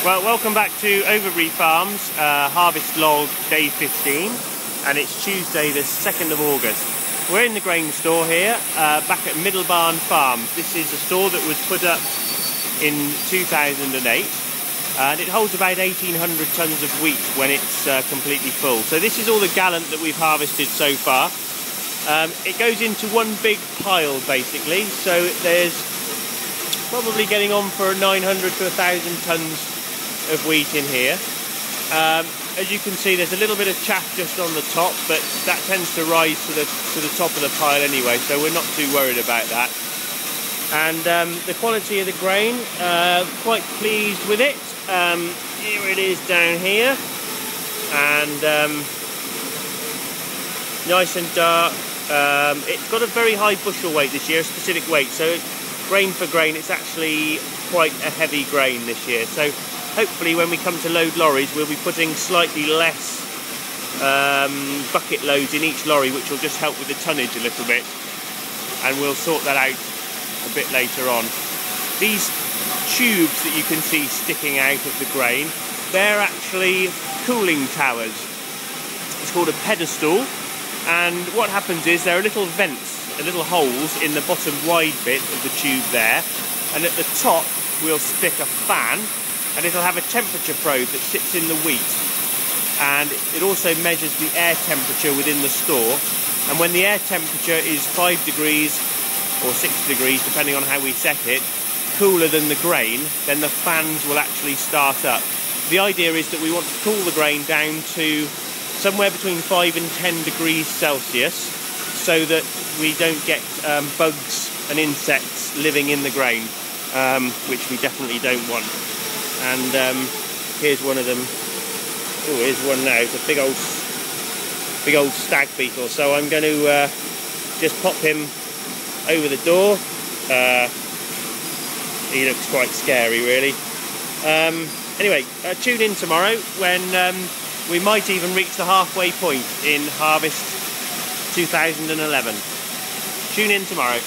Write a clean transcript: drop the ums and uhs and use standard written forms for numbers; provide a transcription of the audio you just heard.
Well, welcome back to Overbury Farms, harvest log day 15, and it's Tuesday the 2nd of August. We're in the Grainstore here, back at Middlebarn Farms. This is a store that was put up in 2008, and it holds about 1,800 tonnes of wheat when it's completely full. So this is all the gallant that we've harvested so far. It goes into one big pile basically, so there's probably getting on for 900 to 1,000 tonnes of wheat in here. As you can see, there's a little bit of chaff just on the top, but that tends to rise to the top of the pile anyway, so we're not too worried about that. And the quality of the grain, quite pleased with it. Here it is down here, and nice and dark. It's got a very high bushel weight this year, a specific weight, so grain for grain, it's actually quite a heavy grain this year. So hopefully when we come to load lorries, we'll be putting slightly less bucket loads in each lorry, which will just help with the tonnage a little bit, and we'll sort that out a bit later on. These tubes that you can see sticking out of the grain, they're actually cooling towers. It's called a pedestal, and what happens is there are little vents, little holes in the bottom wide bit of the tube there, and at the top we'll stick a fan, and it'll have a temperature probe that sits in the wheat, and it also measures the air temperature within the store, and when the air temperature is 5 degrees or 6 degrees depending on how we set it, cooler than the grain, then the fans will actually start up. The idea is that we want to cool the grain down to somewhere between 5 and 10 degrees Celsius, so that we don't get bugs and insects living in the grain, which we definitely don't want. And here's one of them. Oh, here's one now. It's a big old stag beetle. So I'm going to just pop him over the door. He looks quite scary, really. Anyway, tune in tomorrow when we might even reach the halfway point in harvest 2011. Tune in tomorrow.